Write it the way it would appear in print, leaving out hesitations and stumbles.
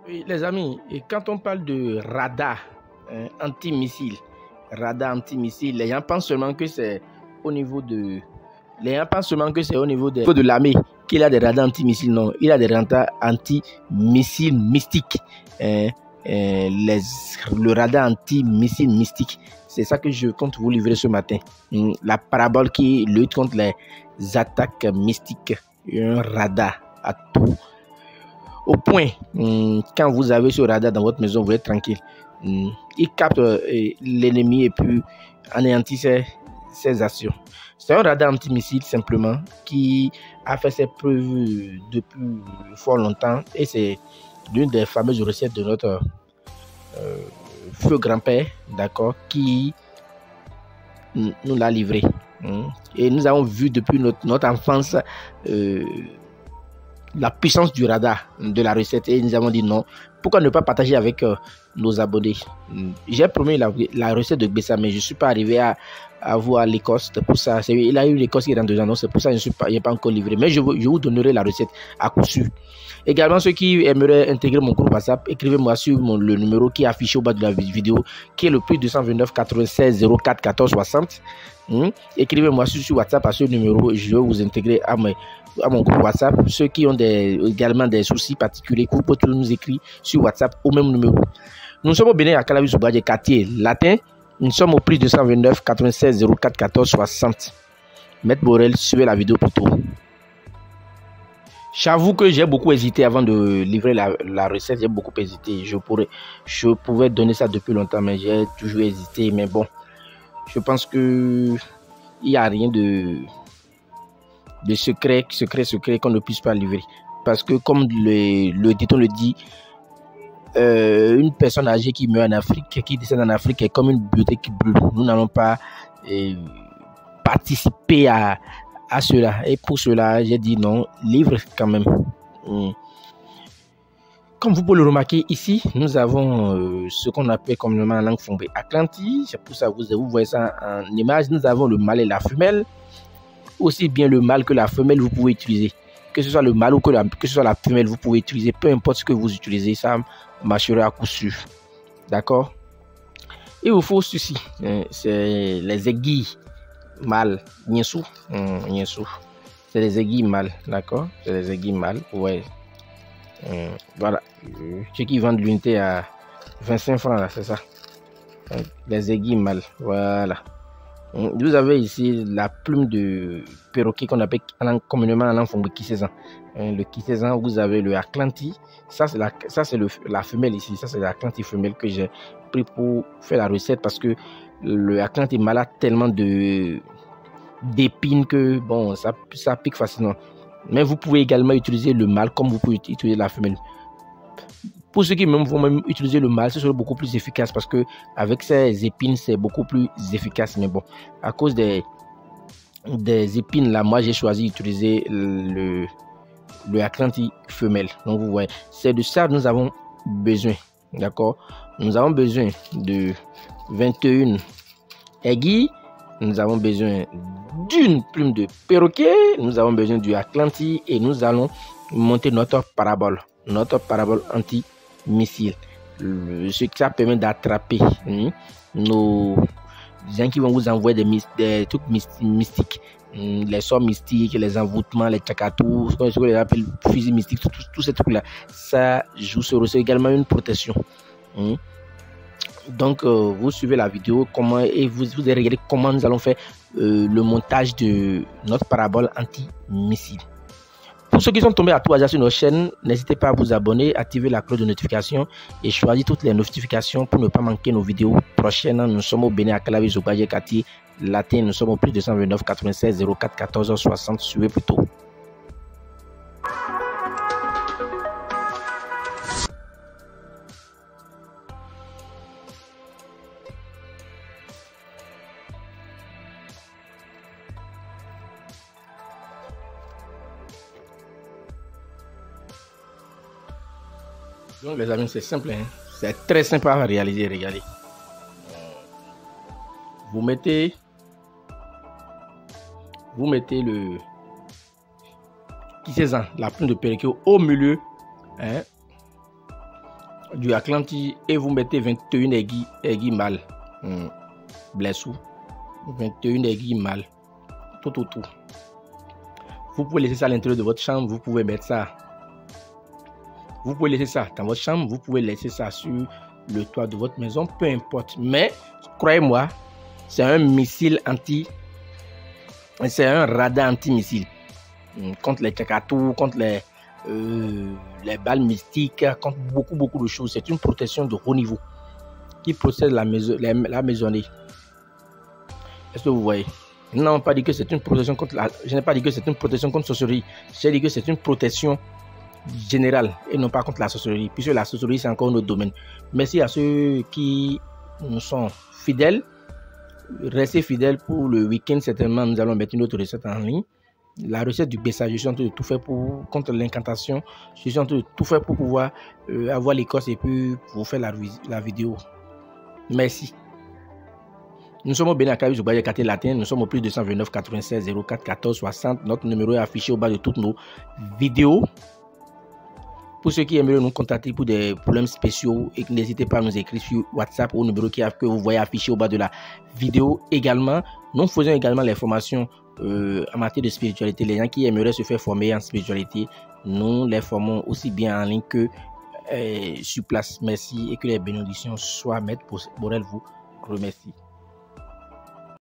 Oui, les amis, et quand on parle de radar anti-missile, les gens pensent seulement que c'est au niveau de de l'armée qu'il a des radars anti-missiles. Non, il a des radars anti-missiles mystiques. Le radar anti-missile mystique, c'est ça que je compte vous livrer ce matin. La parabole qui lutte contre les attaques mystiques. Un radar à tout au point. Quand vous avez ce radar dans votre maison, vous êtes tranquille. Il capte l'ennemi et puis anéantit ses actions. C'est un radar antimissile simplement qui a fait ses preuves depuis fort longtemps et c'est l'une des fameuses recettes de notre feu grand-père, d'accord, qui nous l'a livré. Et nous avons vu depuis notre enfance la puissance du radar de la recette et nous avons dit non, pourquoi ne pas partager avec nos abonnés. J'ai promis la recette de Gbessa, mais je ne suis pas arrivé à voir l'Écosse. Pour ça, il a eu l'Écosse qui est dans 2 ans, donc c'est pour ça que je n'ai pas encore livré, mais je vous donnerai la recette à coup sûr. Également, ceux qui aimeraient intégrer mon groupe WhatsApp, écrivez-moi sur le numéro qui est affiché au bas de la vidéo, qui est le plus 229 96 04 14 60. Écrivez-moi sur WhatsApp à ce numéro, je vais vous intégrer à mon groupe WhatsApp. Ceux qui ont également des soucis particuliers, vous pouvez nous écrire sur WhatsApp au même numéro. Nous sommes au Bénin à Calavi-Zougadje, quartier latin. Nous sommes au prix 229 96 04 14 60. Maître Borel, suivez la vidéo plutôt. J'avoue que j'ai beaucoup hésité avant de livrer la recette. J'ai beaucoup hésité. Je pouvais donner ça depuis longtemps, mais j'ai toujours hésité. Mais bon, je pense que il n'y a rien de secret qu'on ne puisse pas livrer. Parce que comme le dit-on le dit, une personne âgée qui meurt en Afrique, qui décède en Afrique est comme une bibliothèque qui brûle. Nous n'allons pas participer à cela. Et pour cela, j'ai dit non, livre quand même. Comme vous pouvez le remarquer ici, nous avons ce qu'on appelle communément en langue fongbe Atlanti. C'est pour ça que vous voyez ça en image. Nous avons le mâle et la femelle. Aussi bien le mâle que la femelle, vous pouvez utiliser. Que ce soit le mâle ou que ce soit la femelle, vous pouvez utiliser. Peu importe ce que vous utilisez, ça marchera à coup sûr. D'accord? Il vous faut ceci. C'est les aiguilles mâles. Niensou. C'est les aiguilles mâles. D'accord? C'est les aiguilles mâles. Ouais. Voilà. Ceux qui vendent l'unité à 25 francs, là, c'est ça. Les aiguilles mâles. Voilà. Vous avez ici la plume de perroquet qu'on appelle communément en langue fongbe Kisezan. Le Kisezan, vous avez le Atlanti. Ça, c'est la femelle ici. Ça, c'est l'Atlanti femelle que j'ai pris pour faire la recette parce que le Atlanti mâle a tellement d'épines que bon, ça pique facilement. Mais vous pouvez également utiliser le mâle comme vous pouvez utiliser la femelle. Pour ceux qui vont utiliser le mâle, ce sera beaucoup plus efficace parce que avec ces épines, c'est beaucoup plus efficace. Mais bon, à cause des épines là, moi j'ai choisi d'utiliser le Atlanti femelle. Donc vous voyez, c'est de ça que nous avons besoin. D'accord? Nous avons besoin de 21 aiguilles. Nous avons besoin d'une plume de perroquet. Nous avons besoin du Atlanti et nous allons monter notre parabole anti-missile. Ce qui ça permet d'attraper nos gens qui vont vous envoyer des trucs mystiques, les sorts mystiques, les envoûtements, les tchakatou, ce qu'on appelle fusils mystiques, tous ces trucs là. Ça joue sur également une protection. Donc vous suivez la vidéo et vous allez regarder comment nous allons faire le montage de notre parabole anti-missile. Pour ceux qui sont tombés à tout hasard sur notre chaîne, n'hésitez pas à vous abonner, activer la cloche de notification et choisir toutes les notifications pour ne pas manquer nos vidéos prochaines. Nous sommes au Bénin à Calavi-Zougadje, quartier latin. Nous sommes au plus 229 96 04 14 60. Suivez plutôt. Donc les amis, c'est simple, hein? C'est très simple à réaliser. Regardez, vous mettez le Kisezan, la plume de perroquet au milieu, hein? du Atlantis et vous mettez 21 aiguilles mâles. Blessou. 21 aiguilles mâles. Tout. Vous pouvez laisser ça à l'intérieur de votre chambre. Vous pouvez mettre ça. Vous pouvez laisser ça dans votre chambre. Vous pouvez laisser ça sur le toit de votre maison. Peu importe. Mais, croyez-moi, c'est un missile c'est un radar anti-missile. Contre les tchakatou, contre les balles mystiques, contre beaucoup de choses. C'est une protection de haut niveau qui protège la maisonnée. Est-ce que vous voyez? Nous n'avons pas dit que c'est une protection contre je n'ai pas dit que c'est une protection contre la sorcellerie. J'ai dit que c'est une protection générale et non pas contre la sorcellerie, puisque la sorcellerie c'est encore notre domaine. Merci à ceux qui nous sont fidèles. Restez fidèles pour le week-end. Certainement, nous allons mettre une autre recette en ligne. La recette du Bessa, je suis en train de tout faire contre l'incantation. Je suis en train de tout faire pour pouvoir avoir l'écosse et puis vous faire la vidéo. Merci. Nous sommes au Bénin Acadie, quartier latin. Nous sommes au plus 229 96 04 14 60. Notre numéro est affiché au bas de toutes nos vidéos. Pour ceux qui aimeraient nous contacter pour des problèmes spéciaux, n'hésitez pas à nous écrire sur WhatsApp au numéro que vous voyez affiché au bas de la vidéo. Également, nous faisons également les formations en matière de spiritualité. Les gens qui aimeraient se faire former en spiritualité, nous les formons aussi bien en ligne que sur place. Merci et que les bénédictions soient maîtres pour elle vous remercie.